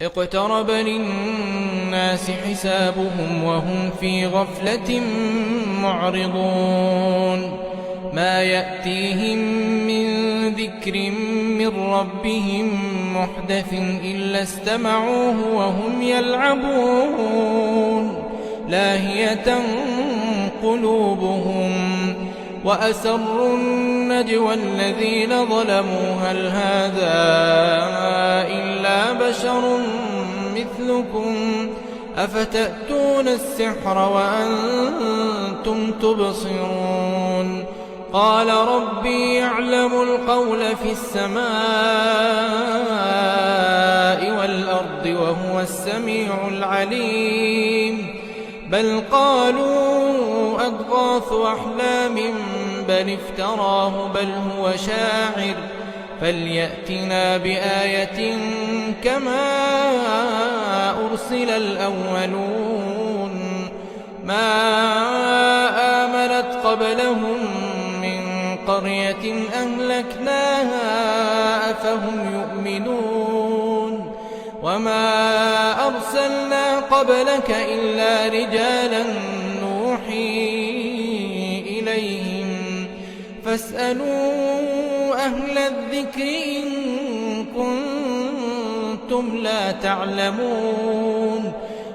اقترب للناس حسابهم وهم في غفلة معرضون ما يأتيهم من ذكر من ربهم محدث إلا استمعوه وهم يلعبون لاهية قلوبهم وأسروا النجوى الذين ظلموا هل هذا إلا بشر مثلكم أفتأتون السحر وأنتم تبصرون قال ربي يعلم القول في السماء والأرض وهو السميع العليم بل قالوا أضغاث أحلام بل افتراه بل هو شاعر فليأتنا بآية كما أرسل الأولون ما آمنت قبلهم من قرية أهلكناها أفهم يؤمنون وما أرسلنا قبلك إلا رجالا نوحي إليهم فاسألوا أهل الذكر إن كنتم لا تعلمون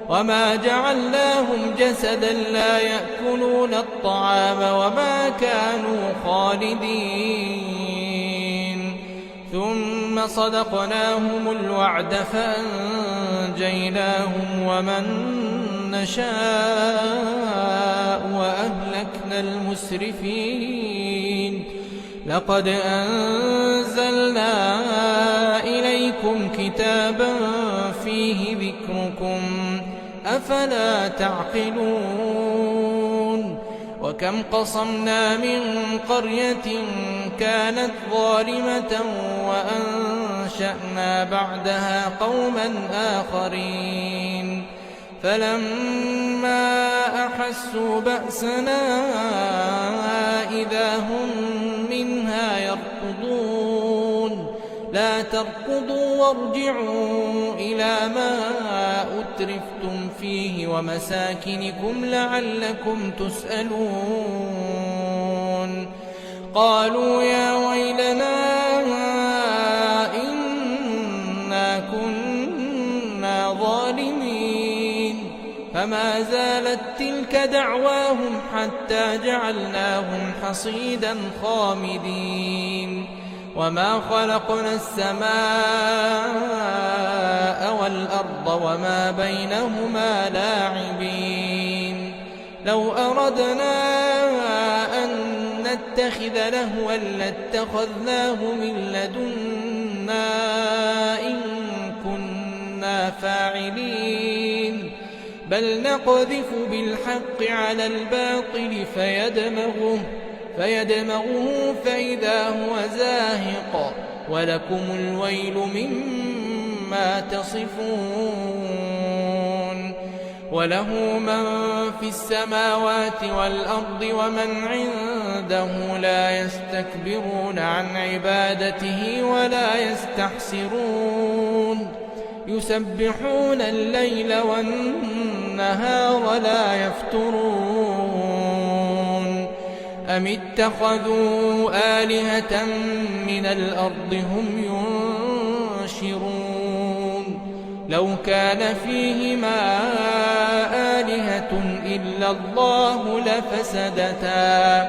وما جعلناهم جسدا لا يأكلون الطعام وما كانوا خالدين ثم صدقناهم الوعد فأنجيناهم ومن نشاء وأهلكنا المسرفين لقد أنزلنا إليكم كتابا فيه ذكركم أفلا تعقلون وكم قصمنا من قرية كانت ظالمة وأنشأنا بعدها قوما آخرين فلما أحسوا بأسنا إذا هم منها يركضون لا تركضوا وارجعوا إلى ما أترفتم فيه ومساكنكم لعلكم تسألون قالوا يا ويلنا إنا كنا ظالمين فما زالت تلك دعواهم حتى جعلناهم حصيدا خامدين وما خلقنا السماء والأرض وما بينهما لاعبين لو أردنا أن نتخذ لهوا لاتخذناه من لدنا إن كنا فاعلين بل نقذف بالحق على الباطل فيدمغه فإذا هو زاهق ولكم الويل مما تصفون وله من في السماوات والأرض ومن عنده لا يستكبرون عن عبادته ولا يستحسرون يسبحون الليل والنهار لا يفترون أم اتخذوا آلهة من الأرض هم ينشرون لو كان فيهما آلهة إلا الله لفسدتا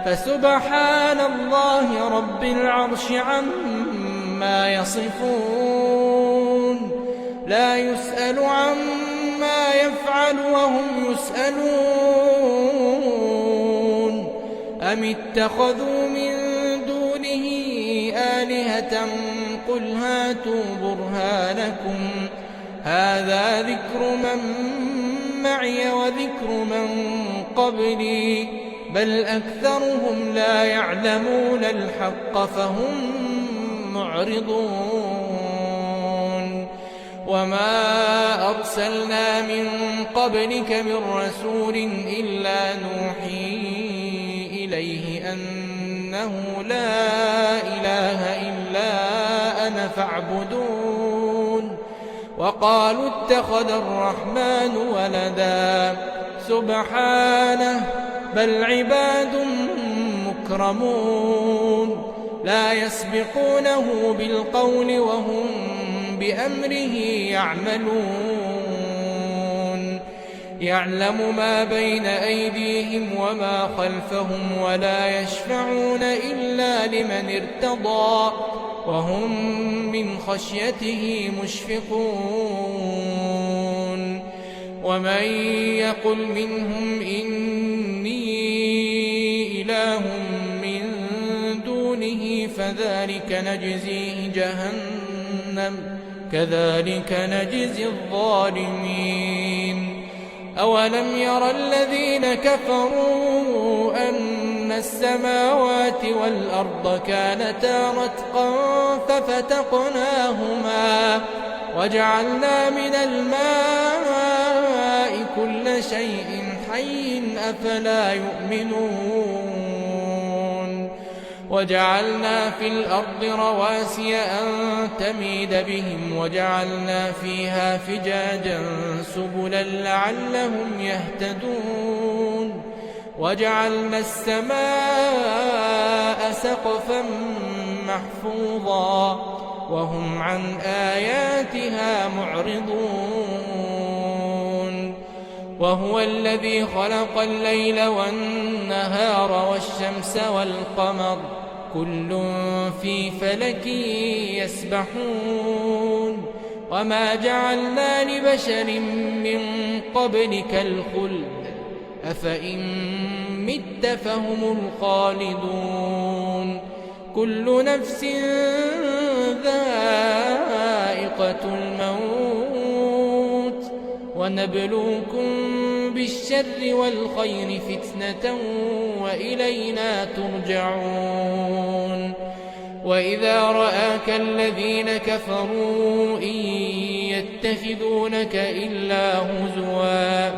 فسبحان الله رب العرش عما يصفون لا يسأل عما يفعل وهم يسألون أم اتخذوا من دونه آلهة قل هاتوا برهانكم هذا ذكر من معي وذكر من قبلي بل أكثرهم لا يعلمون الحق فهم معرضون وما أرسلنا من قبلك من رسول إلا نوحي إليه أنه لا إله إلا أنا فاعبدون وقالوا اتخذ الرحمن ولدا سبحانه بل عباد مكرمون لا يسبقونه بالقول وهم بأمره يعملون يعلم ما بين أيديهم وما خلفهم ولا يشفعون إلا لمن ارتضى وهم من خشيته مشفقون ومن يقل منهم إني إله من دونه فذلك نجزيه جهنم كذلك نجزي الظالمين أولم ير الذين كفروا أن السماوات والأرض كانتا رتقا ففتقناهما وجعلنا من الماء كل شيء حي أفلا يؤمنون وجعلنا في الأرض رواسي أن تميد بهم وجعلنا فيها فجاجا سبلا لعلهم يهتدون وجعلنا السماء سقفا محفوظا وهم عن آياتها معرضون وهو الذي خلق الليل والنهار والشمس والقمر كل في فلك يسبحون وما جعلنا لبشر من قبلك الخلد أفإن مت فهم الخالدون كل نفس ذائقة الموت ونبلوكم بالشر والخير فتنة وإلينا ترجعون وإذا رآك الذين كفروا إن يتخذونك إلا هزوا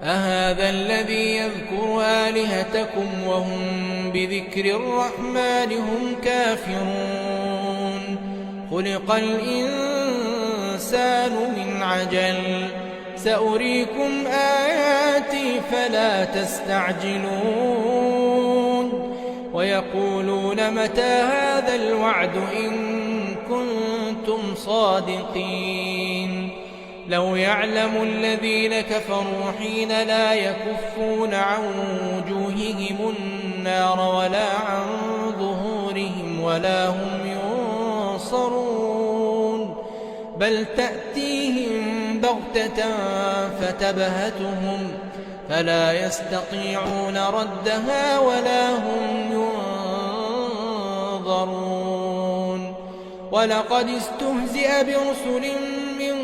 أهذا الذي يذكر آلهتكم وهم بذكر الرحمن هم كافرون خلق الإنسان من عجل سأريكم آياتي فلا تستعجلون ويقولون متى هذا الوعد إن كنتم صادقين لو يعلم الذين كفروا حين لا يكفون عن وجوههم النار ولا عن ظهورهم ولا هم ينصرون بل تأتيهم بغتة فتبهتهم فلا يستطيعون ردها ولا هم ينظرون ولقد استهزئ برسل من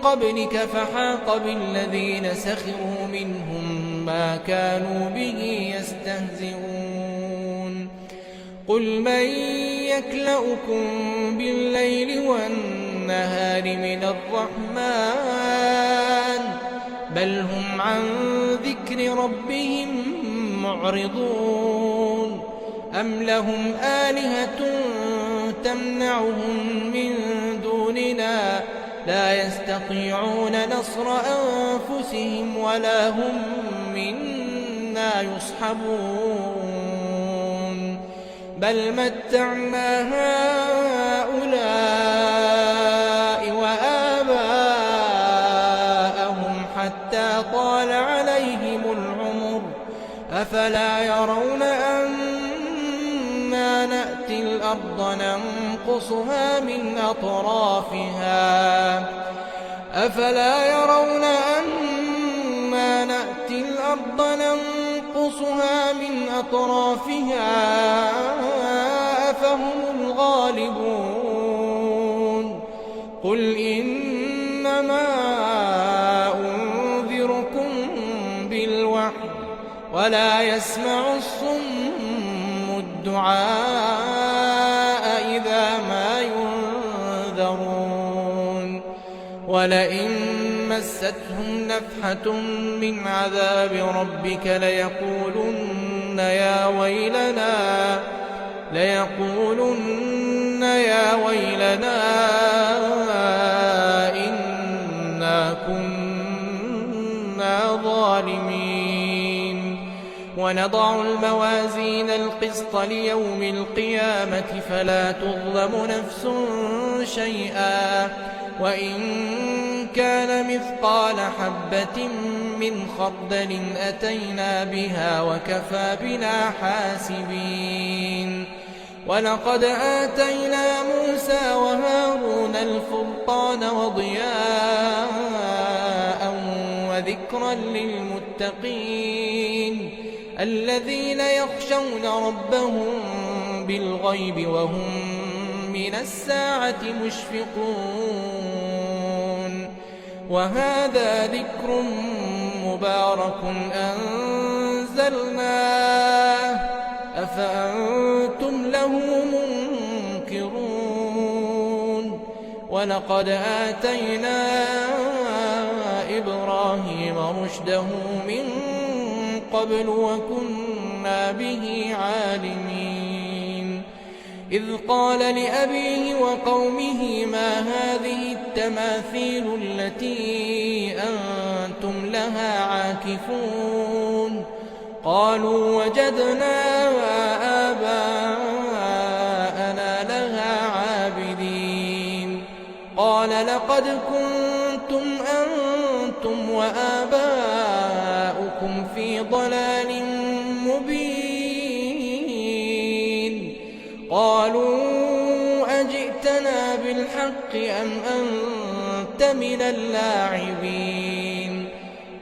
قبلك فحاق بالذين سخروا منهم ما كانوا به يستهزئون قل من يكلؤكم بالليل والنهار من الرحمن بل هم عن ذكر ربهم معرضون أم لهم آلهة تمنعهم من دوننا لا يستطيعون نصر أنفسهم ولا هم منا يصحبون بل متعنا هؤلاء وآباءهم حتى طال عليهم العمر أفلا يرون أنا نأتي الأرض ننقصها من أطرافها أفلا يرون أنا نأتي الأرض ننقصها من أطرافها أفهم الغالبون قل إنما أنذركم بالوحي ولا يسمع الصم الدعاء إذا ما ينذرون ولئن مستهم نفحة من عذاب ربك ليقولن يا ويلنا ونضع الموازين القسط ليوم القيامة فلا تظلم نفس شيئا وإن كان مثقال حبة من خردل أتينا بها وكفى بنا حاسبين ولقد آتينا موسى وهارون الفرقان وضياء وذكرا للمتقين الذين يخشون ربهم بالغيب وهم من الساعة مشفقون وهذا ذكر مبارك أنزلناه أفأنتم له منكرون ولقد آتينا إبراهيم رشده من قبل وكنا به عالمين إذ قال لأبيه وقومه ما هذه التماثيل التي أنتم لها عاكفون قالوا وجدنا آباءنا لها عابدين قال لقد كنتم أنتم وآباؤكم في ضلال مبين قالوا أجئتنا بالحق أم أنت من اللاعبين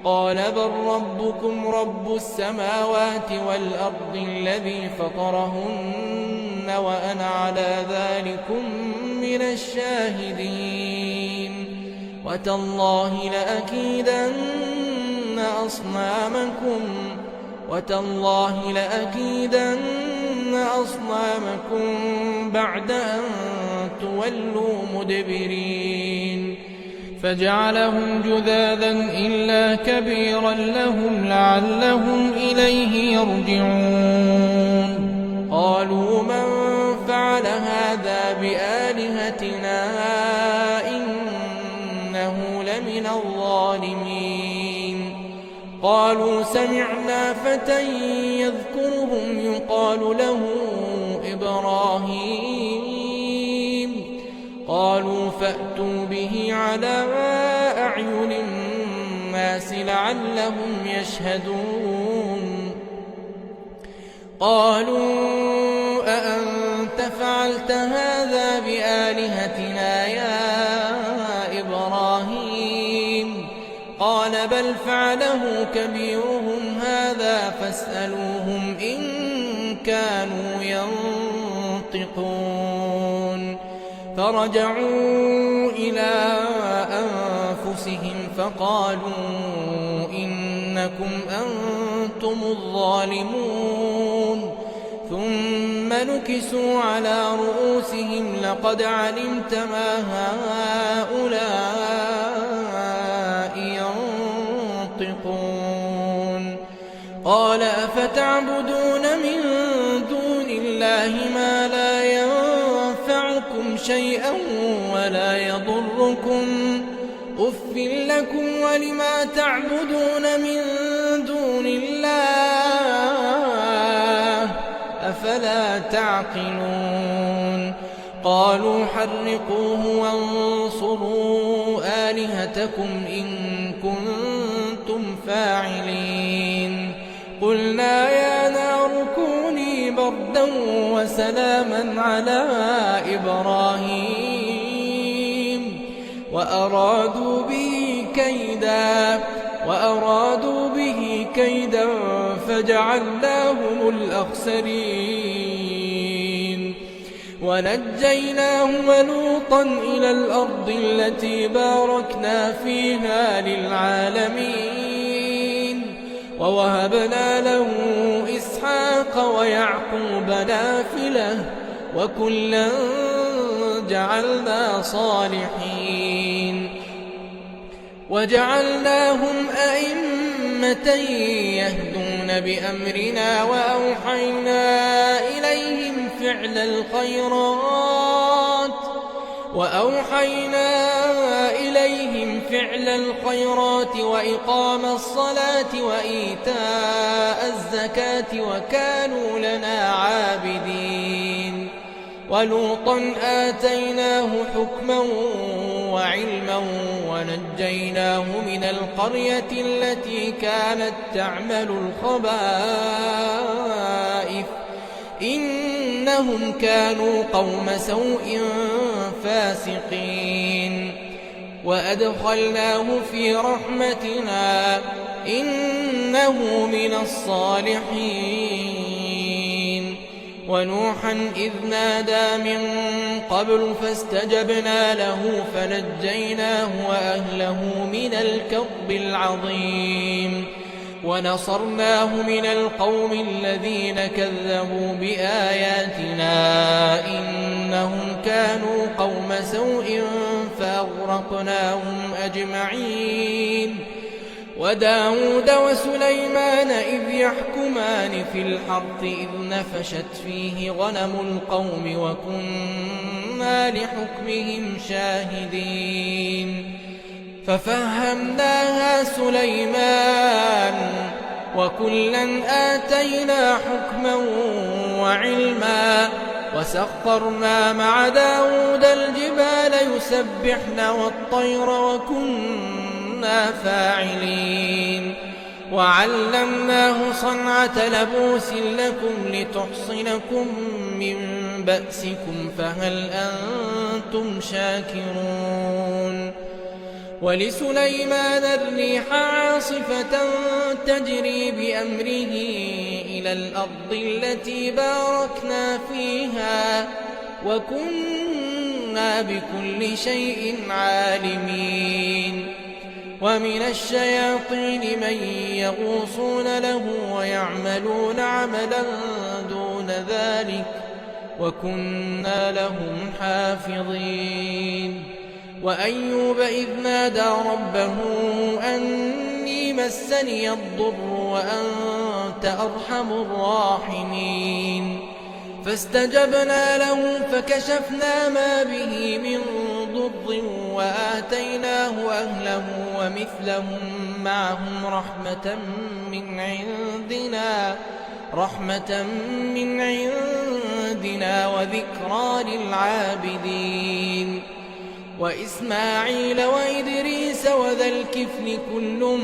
قال بل ربكم رب السماوات والأرض الذي فطرهن وأنا على ذلكم من الشاهدين وتالله لأكيدن أصنامكم بعد أن تولوا مدبرين فجعلهم جذاذا إلا كبيرا لهم لعلهم إليه يرجعون قالوا من فعل هذا بآلهتنا إنه لمن الظالمين قالوا سمعنا فتى يذكرهم يقال له إبراهيم قالوا فأتوا به على أعين الناس لعلهم يشهدون قالوا أأنت فعلت هذا بآلهتنا يا إبراهيم قال بل فعله كبيرهم هذا فاسألوهم إن كانوا ينطقون فرجعوا إلى أنفسهم فقالوا إنكم أنتم الظالمون ثم نكسوا على رؤوسهم لقد علمت ما هؤلاء ينطقون قال أفتعبدون من دون الله ما لا ينفعكم شيئا ولا يضركم أف لكم ولما تعبدون من دون الله أفلا تعقلون قالوا حرقوه وانصروا آلهتكم إن كنتم فاعلين قلنا يا نار كوني بردا وسلاما على إبراهيم وأرادوا به كيدا فجعلناهم الأخسرين ونجيناه ولوطا إلى الأرض التي باركنا فيها للعالمين ووهبنا له إسحاق ويعقوب نافلة وكلا جعلنا صالحين وجعلناهم أئمة يهدون بأمرنا وأوحينا إليهم فعل الخيرات إليهم فعل الخيرات وإقام الصلاة وإيتاء الزكاة وكانوا لنا عابدين. ولوطا آتيناه حكما وعلما ونجيناه من القرية التي كانت تعمل الخبائث إنهم كانوا قوم سوء فاسقين. وأدخلناه في رحمتنا إنه من الصالحين. ونوحا إذ نادى من قبل فاستجبنا له فنجيناه وأهله من الكرب العظيم ونصرناه من القوم الذين كذبوا بآياتنا إنهم كانوا قوم سوء فأغرقناهم أجمعين. وداود وسليمان إذ يحكمان في الحرث إذ نفشت فيه غنم القوم وكنا لحكمهم شاهدين. ففهمناها سليمان وكلا آتينا حكما وعلما وسخرنا مع داود الجبال يسبحن والطير وكنا فاعلين. وعلمناه صنعة لبوس لكم لتحصنكم من بأسكم فهل أنتم شاكرون. ولسليمان الريح عاصفة تجري بأمره إلى الأرض التي باركنا فيها وكنا بكل شيء عالمين. ومن الشياطين من يغوصون له ويعملون عملا دون ذلك وكنا لهم حافظين. وأيوب إذ نادى ربه أني مسني الضر وأنت أرحم الراحمين فاستجبنا له فكشفنا ما به من ضر وآتيناه أهله ومثلهم معهم رحمة من عندنا وذكرى للعابدين. وإسماعيل وإدريس وذا الكفل كل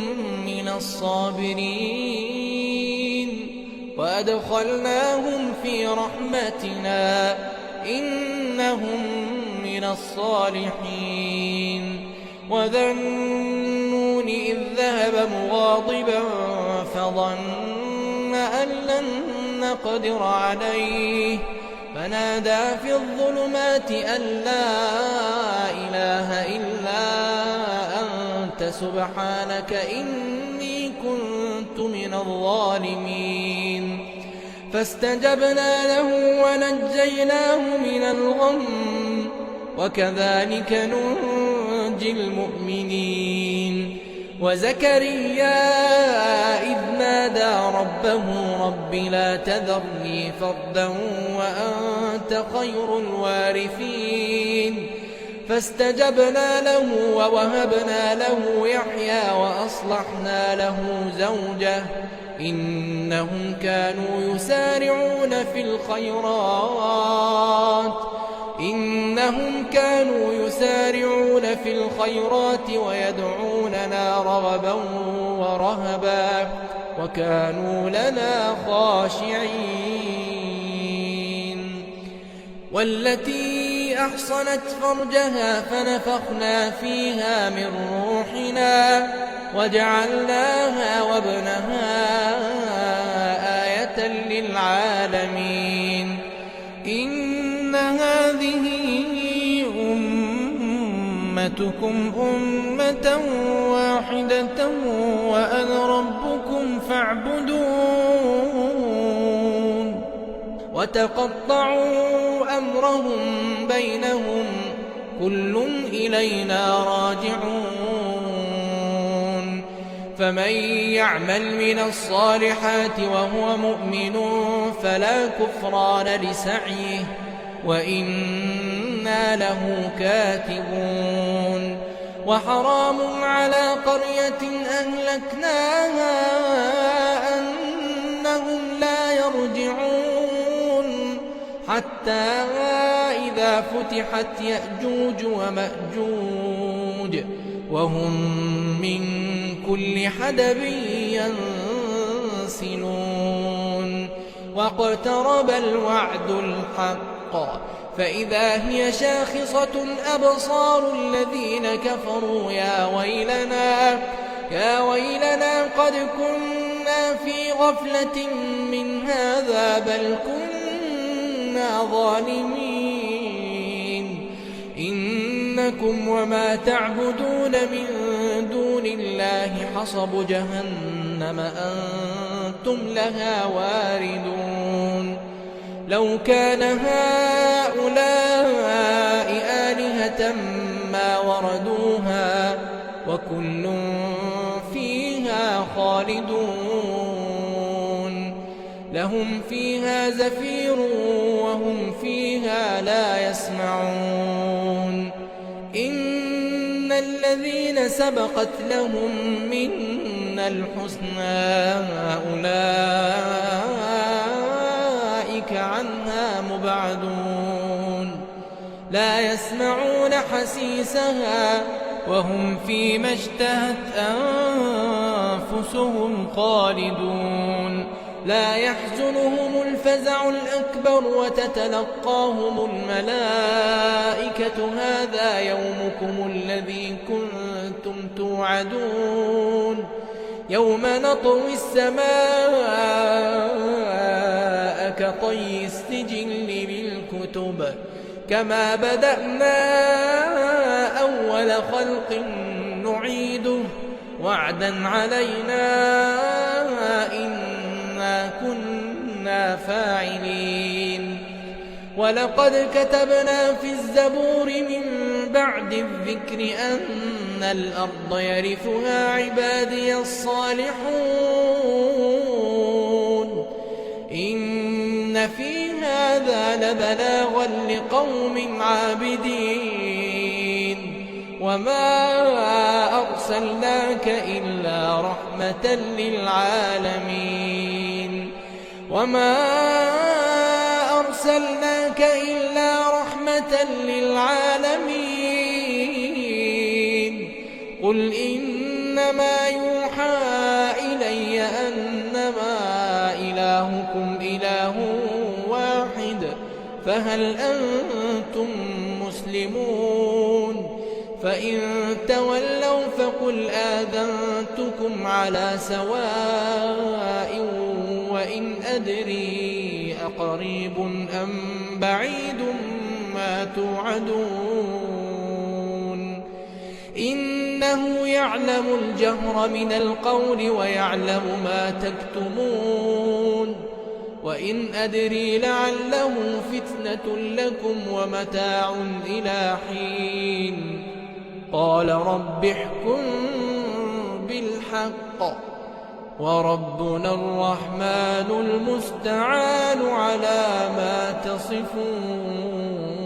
من الصابرين وأدخلناهم في رحمتنا إنهم من الصالحين. وذا النون إذ ذهب مغاضبا فظن أن لن نقدر عليه فنادى في الظلمات أن لا إله إلا أنت سبحانك إني كنت من الظالمين. فاستجبنا له ونجيناه من الغم وكذلك ننجي المؤمنين. وزكريا إذ نادى ربه رب لا تذرني فردا وأنت خير الوارثين فاستجبنا له ووهبنا له يحيى وأصلحنا له زوجه إنهم كانوا يسارعون في الخيرات ويدعوننا رغبا ورهبا وكانوا لنا خاشعين. والتي أحصنت فرجها فنفخنا فيها من روحنا وجعلناها وابنها آية للعالمين. إن هذه أمتكم أمة واحدة وأنا ربكم فاعبدون. وتقطعوا أمرهم بينهم كل إلينا راجعون. فمن يعمل من الصالحات وهو مؤمن فلا كفران لسعيه وإنا له كاتبون. وحرام على قرية أهلكناها أنهم لا يرجعون حتى إذا فتحت يأجوج ومأجوج وهم من كل حدب ينسلون واقترب الوعد الحق فإذا هي شاخصة أبصار الذين كفروا يا ويلنا قد كنا في غفلة من هذا بل كنا ظالمين إنكم وما تعبدون من دون الله حصب جهنم أنتم لها واردون لو كان هؤلاء آلهة ما وردوها وكل فيها خالدون لهم فيها زفير وهم فيها لا يسمعون إن الذين سبقت لهم منا الحسنى أولئك عنها مبعدون لا يسمعون حسيسها وهم فيما اشتهت أنفسهم خالدون لا يحزنهم الفزع الأكبر وتتلقاهم الملائكة هذا يومكم الذي كنتم توعدون يوم نطوي السماء كطي السجل للكتب كما بدأنا أول خلق نعيده وعدا علينا إنا كنا فاعلين ولقد كتبنا في الزبور من بعد الذكر أن الأرض يرثها عبادي الصالحون إن في هذا لبلاغا لقوم عابدين وما أرسلناك إلا رحمة للعالمين قل إنما يوحى إلي أنما إلهكم إله واحد فهل أنتم مسلمون فإن تولوا فقل آذنتكم على سواء وإن أدري أقريب أم بعيد ما توعدون إنه يعلم الجهر من القول ويعلم ما تكتمون وإن أدري لعله فتنة لكم ومتاع إلى حين قال رب احكم بالحق وربنا الرحمن المستعان على ما تصفون